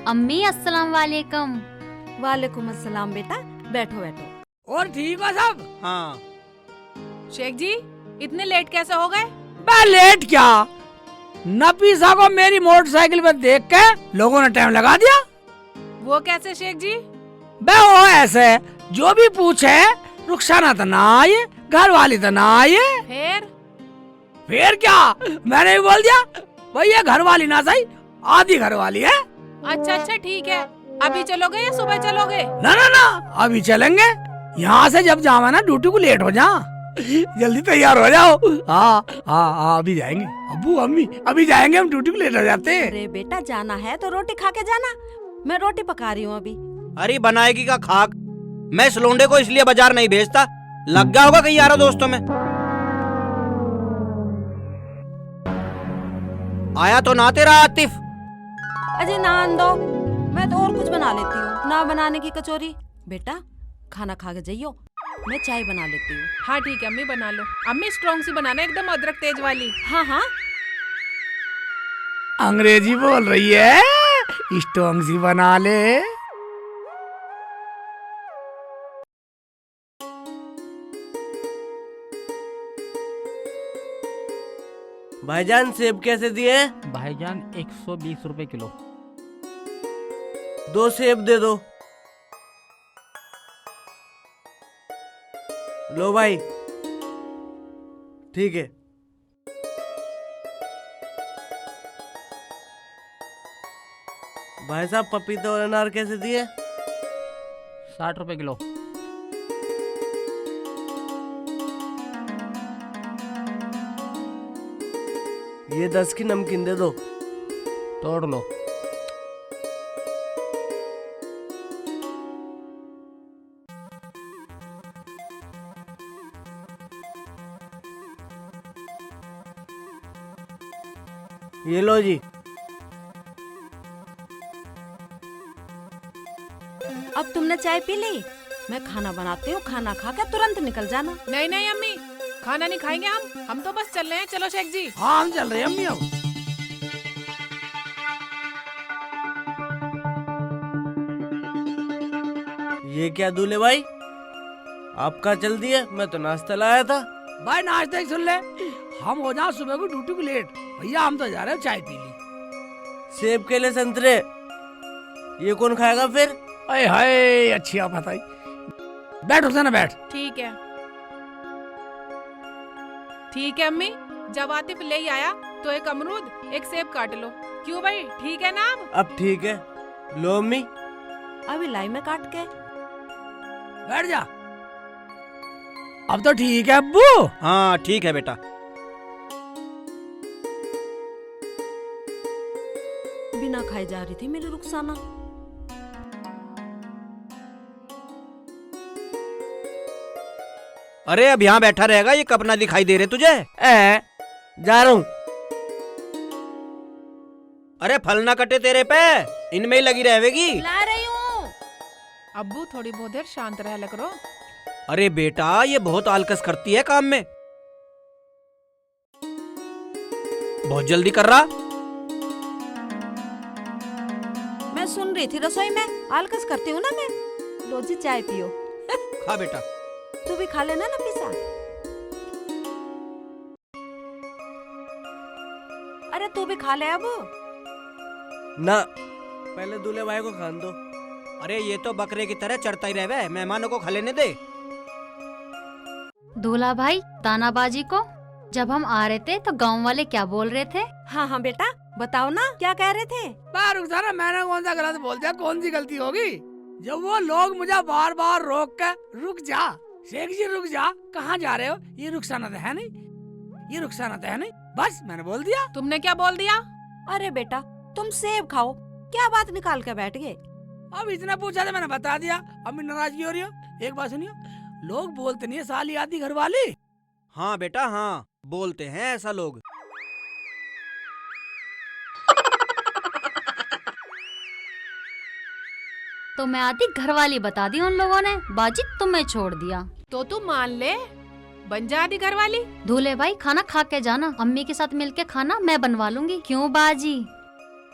अम्मी अस्सलाम वालेकुम। वालेकुम अस्सलाम बेटा, बैठो बैठो। और ठीक हो सब? हाँ। शेख जी इतने लेट कैसे हो गए? मैं लेट क्या, नफीसा को मेरी मोटरसाइकिल पर देख के लोगों ने टाइम लगा दिया। वो कैसे शेख जी? बे वो ऐसे जो भी पूछे रुखसाना तो ना आए, घर वाली तो ना आए। फिर क्या, मैंने भी बोल दिया भाई ये घर वाली ना सही आधी घर वाली है। अच्छा ठीक है, अभी चलोगे या सुबह चलोगे? ना ना ना अभी चलेंगे, यहाँ से जब जावा ना ड्यूटी को लेट हो जा, जल्दी तैयार हो जाओ। हाँ हाँ हाँ अभी जाएंगे, अब्बू अम्मी अभी जाएंगे, हम ड्यूटी को लेट हो जाते हैं। अरे बेटा जाना है तो रोटी खा के जाना, मैं रोटी पका रही हूँ अभी। अरे बनाएगी का खाक, मैं इस लोंडे को इसलिए बाजार नहीं भेजता, लग गया होगा कहीं यारों दोस्तों में। आया तो ना तेरा आतिफ। अजय नान दो, मैं तो और कुछ बना लेती हूँ। ना बनाने की कचौरी, बेटा खाना खा के जाइयो, मैं चाय बना लेती हूँ। हाँ ठीक है अम्मी बना लो। अम्मी स्ट्रॉन्ग सी बनाना, एकदम अदरक तेज वाली। हाँ हाँ अंग्रेजी बोल रही है, स्ट्रॉन्ग सी बना ले। भाईजान सेब कैसे दिए? भाईजान 120 रुपए किलो। 2 सेब दे दो। लो भाई, ठीक है। भाई साहब पपीते और अनार कैसे दिए? 60 रुपए किलो। ये 10 की नमकीन दे दो। तोड़ लो। ये लो जी। अब तुमने चाय पी ली, मैं खाना बनाती हूँ, खाना खा के तुरंत निकल जाना। नहीं अम्मी, खाना नहीं खाएंगे हम तो बस चल रहे हैं। चलो शेख जी। हाँ हम चल रहे हैं अम्मी। अब ये क्या दूल्हे भाई, आपका चल दिया, मैं तो नाश्ता लाया था। भाई नाश्ते ही सुन ले, हम हो जाओ सुबह को ड्यूटी को लेट, भैया हम तो जा रहे हो चाय पी ली। सेब केले संतरे ये कौन खाएगा फिर? अरे हाय अच्छी आप बताई, बैठ उसे ना बैठ। ठीक है अम्मी, जब आतिफ ले आया तो एक अमरूद एक सेब काट लो। क्यों भाई, ठीक है ना? अब ठीक है, लो अम्मी। अभी लाई में काट के। बैठ जा। अब तो ठीक है अब्बू। हाँ ठीक है बेटा। बिना खाई जा रही थी मेरी रुखसाना। अरे अब यहाँ बैठा रहेगा, ये कब ना दिखाई दे रहे तुझे? जा रहा हूँ। अरे फल ना कटे तेरे पे, इनमें ही लगी रहेगी। ला रही हूँ। अब्बू थोड़ी बहुत देर शांत रह करो। अरे बेटा ये बहुत आलकस करती है काम में, बहुत जल्दी कर रहा। मैं सुन रही थी रसोई में, आलकस करती हूँ ना मैं। लो जी चाय पियो। खा बेटा। तू भी खा लेना ना पिसा। अरे तू भी खा ले अब। ना, पहले दूल्हे भाई को खान दो। अरे ये तो बकरे की तरह चढ़ता ही रहे, मेहमानों को खा लेने दे। दूल्हा भाई तानाबाजी को, जब हम आ रहे थे तो गांव वाले क्या बोल रहे थे? हाँ हाँ बेटा बताओ ना, क्या कह रहे थे? रुखसाना मैंने कौन सा गलत बोल दिया, कौन सी गलती होगी? जब वो लोग मुझे बार बार रोक कर रुक जा शेख जी रुक जा, कहाँ जा रहे हो, ये रुखसाना तो है नहीं, ये रुखसाना तो है नहीं, बस मैंने बोल दिया। तुमने क्या बोल दिया? अरे बेटा तुम सेब खाओ, क्या बात निकाल के बैठ गए? अब इतना पूछा तो मैंने बता दिया, अब नाराजगी हो रही हो? एक बात सुनियो, लोग बोलते नहीं है साली आदि घर वाली। हाँ बेटा हाँ, बोलते हैं ऐसा लोग। तो मैं आती घर वाली बता दी उन लोगों ने, बाजी तुम्हें छोड़ दिया। तो तू मान ले, बन जा आदि घर वाली। दूल्हे भाई खाना खा के जाना, अम्मी के साथ मिलके खाना मैं बनवा लूंगी। क्यों बाजी?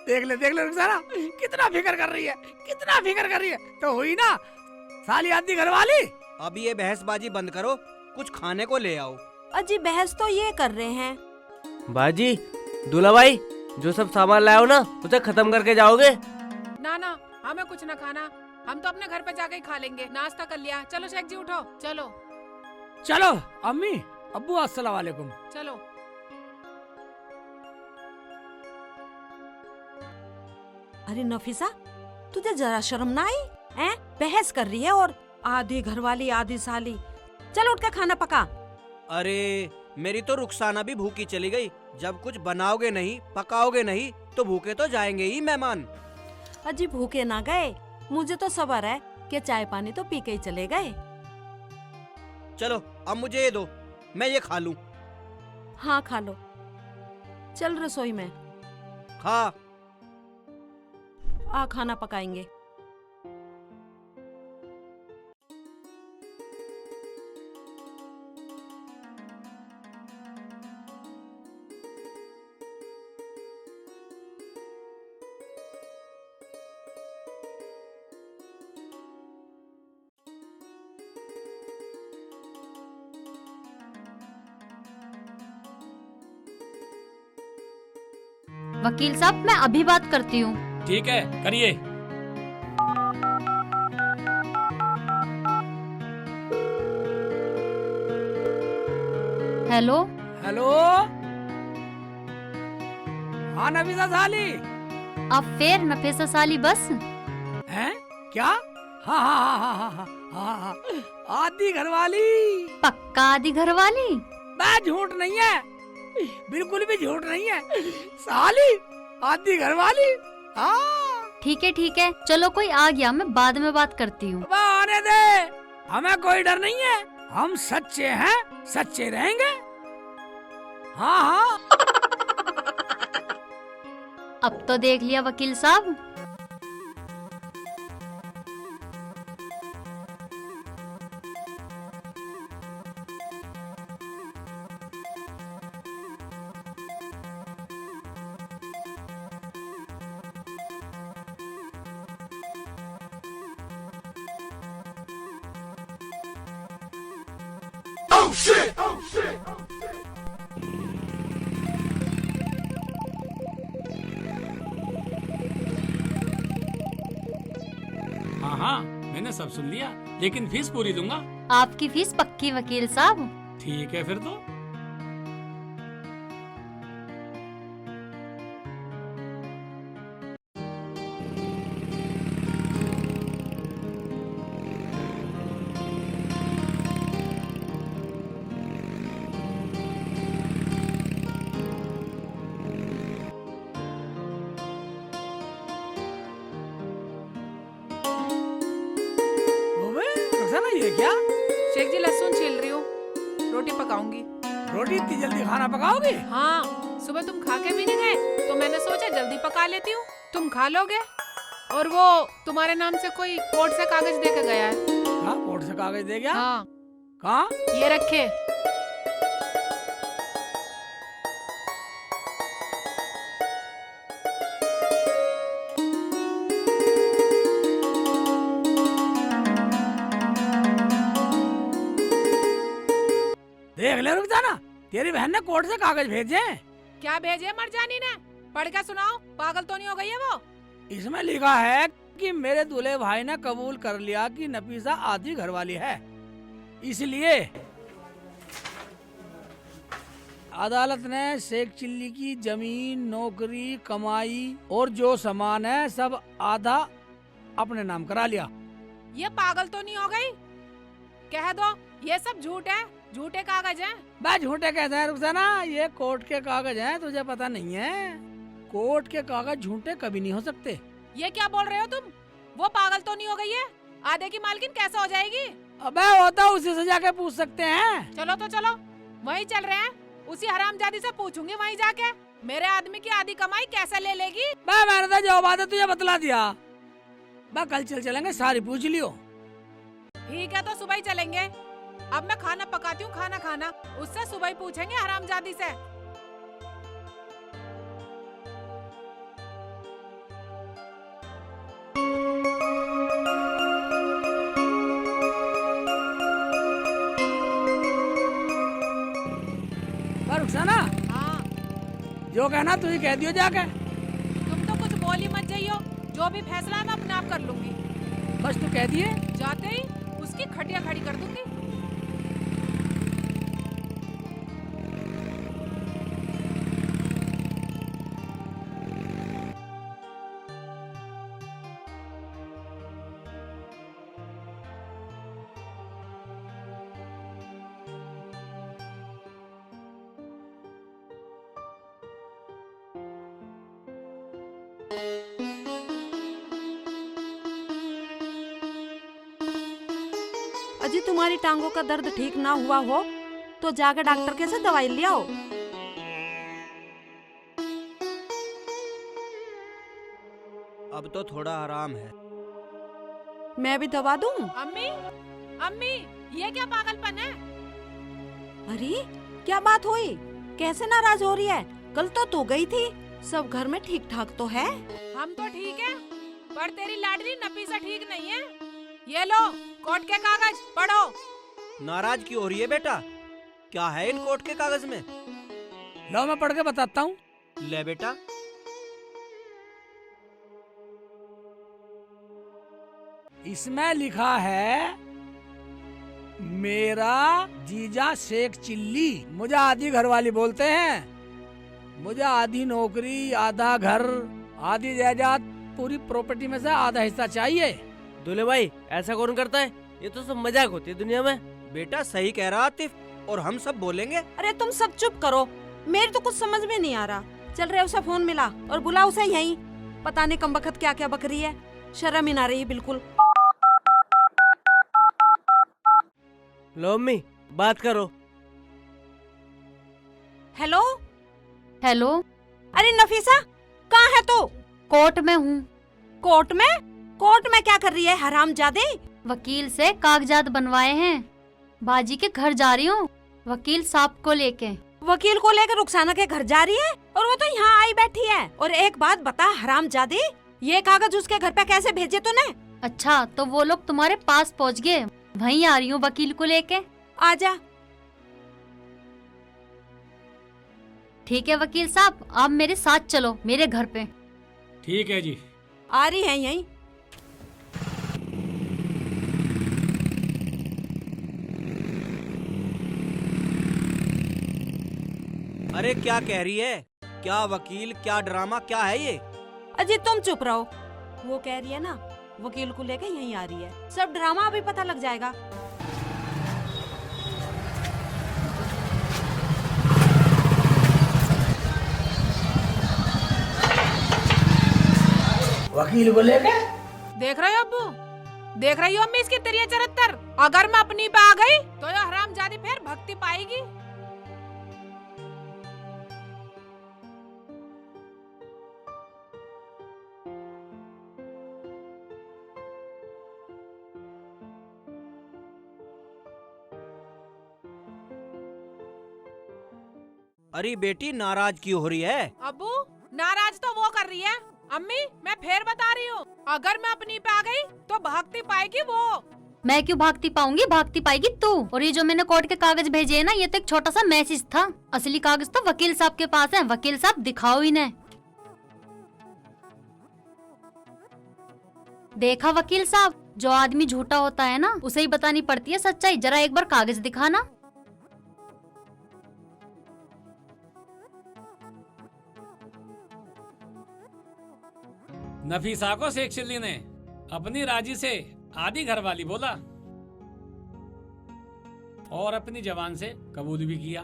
देख ले रुखसाना, कितना फिक्र कर रही है, कितना फिक्र कर रही है। तो हुई ना साली आदि घरवाली। अब ये बहसबाजी बंद करो, कुछ खाने को ले आओ। अजी बहस तो ये कर रहे हैं। बाजी, दूल्हा भाई, जो सब सामान लाए हो ना उसे खत्म करके जाओगे। ना ना, हमें कुछ ना खाना, हम तो अपने घर पे जाके ही खा लेंगे। नाश्ता कर लिया। चलो शेख जी उठो, चलो चलो अम्मी अब्बू अस्सलाम वालेकुम। चलो। अरे नफीसा, तुझे जरा शर्म ना आई? हैं? बहस कर रही है और आधी घरवाली आधी साली। चल उठ के खाना पका। अरे मेरी तो रुखसाना भी भूखी चली गई। जब कुछ बनाओगे नहीं, पकाओगे नहीं, तो भूखे तो जाएंगे ही मेहमान। अजी भूखे ना गए, मुझे तो सब्र है कि चाय पानी तो पी के ही चले गए। चलो अब मुझे ये दो, मैं ये खा लूं। हाँ खा लो, चल रसोई में खा। आ खाना पकाएंगे। वकील साहब मैं अभी बात करती हूँ। ठीक है करिए। हेलो हेलो, हाँ नफीसा साली। अब फिर नफीसा साली बस। हैं क्या? हाँ हाँ हाँ हाँ हाँ हाँ हाँ, आदि घरवाली। पक्का आदि घरवाली? मैं झूठ नहीं है, बिल्कुल भी झूठ नहीं है। साली आदि घरवाली। हाँ ठीक है, चलो कोई आ गया, मैं बाद में बात करती हूँ। अब आने दे, हमें कोई डर नहीं है, हम सच्चे हैं, सच्चे रहेंगे। हाँ हाँ। अब तो देख लिया वकील साहब। हाँ हाँ मैंने सब सुन लिया, लेकिन फीस पूरी दूंगा। आपकी फीस पक्की वकील साहब। ठीक है फिर तो। रुखसाना ये क्या? शेख जी लहसुन छील रही हूँ, रोटी पकाऊंगी। रोटी इतनी जल्दी खाना पकाओगे? हाँ, सुबह तुम खा के भी नहीं गए तो मैंने सोचा जल्दी पका लेती हूँ, तुम खा लोगे। और वो तुम्हारे नाम से कोई कोर्ट से कागज दे के गया है। हाँ कोर्ट से कागज दे गया? हाँ कहाँ? ये रखे। देख ले रुखसाना, तेरी बहन ने कोर्ट से कागज भेजे। क्या भेजे मरजानी ने? पढ़ के सुनाओ, पागल तो नहीं हो गई है वो? इसमें लिखा है कि मेरे दूल्हे भाई ने कबूल कर लिया कि नफीसा आदि घरवाली है, इसलिए अदालत ने शेख चिल्ली की जमीन, नौकरी, कमाई और जो सामान है सब आधा अपने नाम करा लिया। ये पागल तो नहीं हो गई? कह दो ये सब झूठ है, झूठे कागज हैं। मैं झूठे कहते हैं रुखसाना, ये कोर्ट के कागज हैं, तुझे पता नहीं है? कोर्ट के कागज झूठे कभी नहीं हो सकते। ये क्या बोल रहे हो तुम? वो पागल तो नहीं हो गई है? आधे की मालकिन कैसे हो जाएगी? अबे होता उसी से जाके पूछ सकते हैं। चलो तो चलो, वहीं चल रहे हैं, उसी हरामजादी से पूछूंगी वहीं जाके, मेरे आदमी की आधी कमाई कैसे ले लेगी। मैंने तो जो बात है तुझे बतला दिया। कल चलेंगे, सारी पूछ लियो। ठीक है तो सुबह ही चलेंगे। अब मैं खाना पकाती हूँ, खाना खाना, उससे सुबह ही पूछेंगे हरामजादी से। जो कहना तू ही कह दियो जाके। तुम तो कुछ बोल ही मत जाइयो, जो भी फैसला मैं अपने आप कर लूंगी। बस तू कह दिए। जाते ही उसकी खटिया खड़ी कर दूंगी। अजी तुम्हारी टांगों का दर्द ठीक ना हुआ हो तो जाकर डॉक्टर के से दवाई ले आओ। अब तो थोड़ा आराम है। मैं भी दवा दूं? अम्मी, अम्मी, ये क्या पागलपन है? अरे क्या बात हुई? कैसे नाराज हो रही है? कल तो तू गई थी, सब घर में ठीक ठाक तो है? हम तो ठीक है, पर तेरी लाडली नफीसा ठीक नहीं है। ये लो कोर्ट के कागज, पढ़ो। नाराज क्यों हो रही है बेटा? क्या है इन कोर्ट के कागज में? लो मैं पढ़ के बताता हूँ। ले बेटा। इसमें लिखा है, मेरा जीजा शेख चिल्ली, मुझे आधी घरवाली बोलते हैं। मुझे आधी नौकरी, आधा घर, आधी जायदाद, पूरी प्रॉपर्टी में से आधा हिस्सा चाहिए। दूल्हे भाई ऐसा कौन करता है? ये तो सब मजाक होती है दुनिया में। बेटा सही कह रहा आतिफ, और हम सब बोलेंगे। अरे तुम सब चुप करो, मेरे तो कुछ समझ में नहीं आ रहा। चल रहे उसे फोन मिला और बुला उसे यहीं। पता नहीं कम वक्त क्या क्या बक रही है, शर्म ही ना रही बिल्कुल। लो अम्मी बात करो। हेलो हेलो, अरे नफीसा कहाँ है तू? कोर्ट में हूँ। कोर्ट में? कोर्ट में क्या कर रही है हरामजादे? वकील से कागजात बनवाए हैं, बाजी के घर जा रही हूँ वकील साहब को लेके। वकील को लेकर रुखसाना के घर जा रही है और वो तो यहाँ आई बैठी है। और एक बात बता हरामजादे, ये कागज उसके घर पे कैसे भेजे तूने? अच्छा तो वो लोग तुम्हारे पास पहुँच गए, वहीं आ रही हूँ वकील को लेके। आजा। ठीक है वकील साहब, आप मेरे साथ चलो मेरे घर पे। ठीक है जी। आ रही है यहीं। अरे क्या कह रही है? क्या वकील, क्या ड्रामा, क्या है ये? अजी तुम चुप रहो। वो कह रही है ना वकील को लेके यहीं आ रही है, सब ड्रामा अभी पता लग जाएगा। वकील को लेके देख रहे हो अब्बू, देख रही हो अम्मी इसकी तिरिया चरित्र। अगर मैं अपनी पे आ गई तो ये हरामजादी फिर भक्ति पाएगी। अरे बेटी नाराज क्यों हो रही है? अब्बू नाराज तो वो कर रही है। अम्मी मैं फिर बता रही हूँ, अगर मैं अपनी पे आ गई तो भागती पाएगी वो। मैं क्यों भागती पाऊंगी? भागती पाएगी तू। और ये जो मैंने कोर्ट के कागज भेजे है ना, ये तो एक छोटा सा मैसेज था। असली कागज तो वकील साहब के पास है। वकील साहब दिखाओ इन्हें। देखा वकील साहब, जो आदमी झूठा होता है ना उसे ही बतानी पड़ती है सच्चाई। जरा एक बार कागज दिखाना। नफीसा को शेख चिल्ली ने अपनी राजी से आधी घरवाली बोला और अपनी जबान से कबूल भी किया।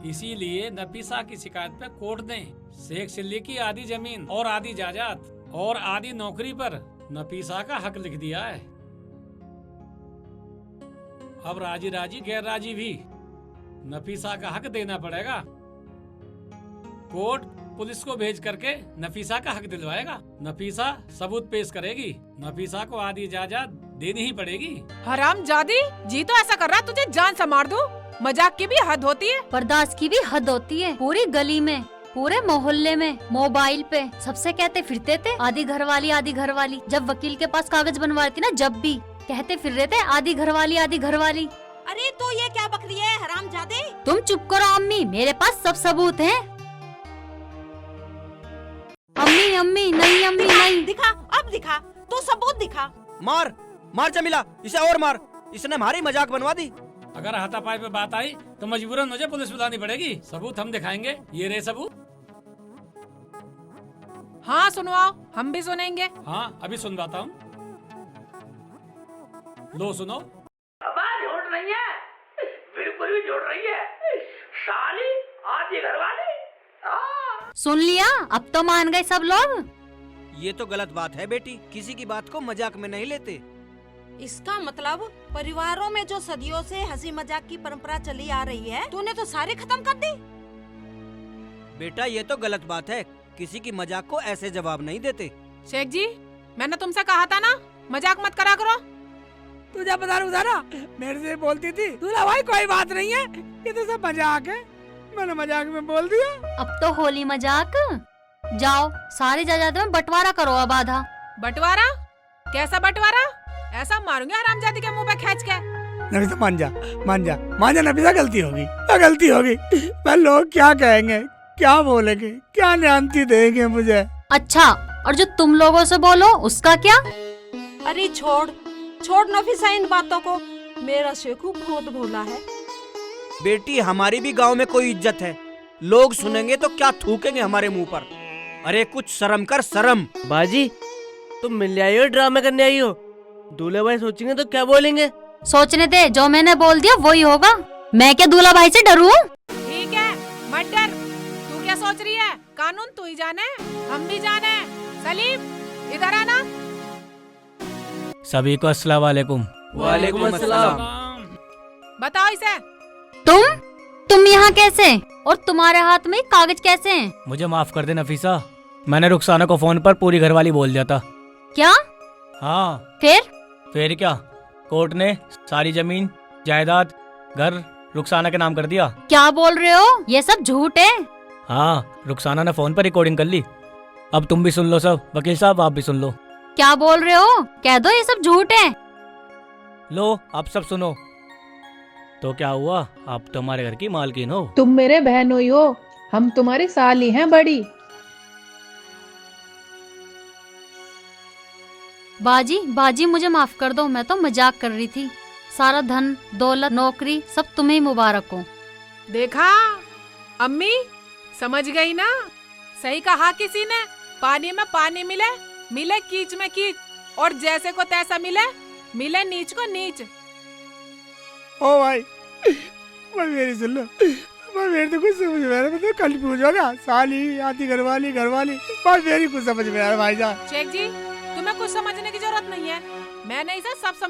इसीलिए नफीसा की शिकायत पे कोर्ट ने शेख चिल्ली की आधी जमीन और आधी जायदाद और आधी नौकरी पर नफीसा का हक लिख दिया है। अब राजी राजी गैर राजी भी नफीसा का हक देना पड़ेगा। कोर्ट पुलिस को भेज करके नफीसा का हक दिलवाएगा। नफीसा सबूत पेश करेगी। नफीसा को आधी जायदाद देनी ही पड़ेगी। हरामजादी जी तो ऐसा कर रहा तुझे जान से मार दूं। मजाक की भी हद होती है, बर्दाश्त की भी हद होती है। पूरी गली में, पूरे मोहल्ले में, मोबाइल पे सबसे कहते फिरते थे आधी घरवाली आधी घरवाली। जब वकील के पास कागज बनवाती ना, जब भी कहते फिर रहे थे आधी घरवाली आधी घरवाली। अरे तो ये क्या बकरी है हरामजादे। तुम चुप करो अम्मी, मेरे पास सब सबूत हैं। अम्मी अम्मी नहीं, अम्मी नहीं। दिखा, अब दिखा, तू सबूत दिखा। मार मार जमीला, इसे और मार, इसने हमारी मजाक बनवा दी। अगर हाथापाई पे बात आई तो मजबूरन मुझे पुलिस बुलानी पड़ेगी। सबूत हम दिखाएंगे, ये रहे सबूत। हाँ सुनवाओ, हम भी सुनेंगे। हाँ अभी सुनवाता हूँ, लो सुनो। झूठ नहीं है, बिल्कुल भी झूठ नहीं है। साली आधी घरवाली। सुन लिया, अब तो मान गए सब लोग। ये तो गलत बात है बेटी, किसी की बात को मजाक में नहीं लेते। इसका मतलब परिवारों में जो सदियों से हंसी मजाक की परंपरा चली आ रही है, तूने तो सारे खत्म कर दी। बेटा ये तो गलत बात है, किसी की मजाक को ऐसे जवाब नहीं देते। शेख जी, मैंने तुमसे कहा था ना, मजाक मत करा करो। तुझे पता रुखसाना मेरे से बोलती थी, दूल्हा भाई कोई बात नहीं है, ये तो सब मजाक है। मैंने मजाक में बोल दिया। अब तो होली मजाक। जाओ सारी जायदाद में बंटवारा करो अब आधा। बंटवारा? कैसा बंटवारा? ऐसा मारूंगी हरामजादी के मुंह पे खींच के। नफीसा मान जा, मान जा, मान जा नफीसा, गलती होगी, गलती होगी। मैं लोग क्या कहेंगे, क्या बोलेंगे, क्या न्यान्ती देंगे मुझे। अच्छा, और जो तुम लोगों से बोलो उसका क्या? अरे छोड़ छोड़ नफीसा इन बातों को, मेरा शेखू बहुत भोला है। बेटी हमारी भी गांव में कोई इज्जत है, लोग सुनेंगे तो क्या थूकेंगे हमारे मुंह पर। अरे कुछ शर्म कर, शर्म। बाजी तुम मिलने आई हो, ड्रामे करने आई हो? दूल्हे भाई सोचेंगे तो क्या बोलेंगे? सोचने दे, जो मैंने बोल दिया वही होगा। मैं क्या दूल्हा भाई से डरूं? ठीक है, मत डर। तू क्या सोच रही है? कानून तू ही जाने, हम भी जाने। सलीम इधर आना। सभी को अस्सलाम वालेकुम। वालेकुम अस्सलाम। बताओ इसे। तुम यहाँ कैसे? और तुम्हारे हाथ में कागज कैसे हैं? मुझे माफ कर दे नफीसा, मैंने रुखसाना को फोन पर पूरी घरवाली बोल दिया था। क्या? हाँ फिर क्या, कोर्ट ने सारी जमीन जायदाद घर रुखसाना के नाम कर दिया। क्या बोल रहे हो? ये सब झूठ है। हाँ, रुखसाना ने फोन पर रिकॉर्डिंग कर ली। अब तुम भी सुन लो सब, वकील साहब आप भी सुन लो। क्या बोल रहे हो? कह दो ये सब झूठ है। लो आप सब सुनो। तो क्या हुआ, आप तो हमारे घर की मालकिन हो। तुम मेरे बहनोई हो, हम तुम्हारी साली हैं बड़ी। बाजी मुझे माफ कर दो, मैं तो मजाक कर रही थी। सारा धन दौलत नौकरी सब तुम्हें ही मुबारक हो। देखा अम्मी, समझ गई ना? सही कहा किसी ने, पानी में पानी मिले, मिले कीच में कीच, और जैसे को तैसा मिले, मिले नीच को नीच। ओ भाई, मेरी सुन लो, मेरी तो कुछ समझ में आ रहा है, कल पूछोगा साली आधी घरवाली मेरी कुछ समझ में आ रहा है भाईजान। शेख जी, तुम्हें कुछ समझने की जरूरत नहीं है, मैंने इसे सब समझा।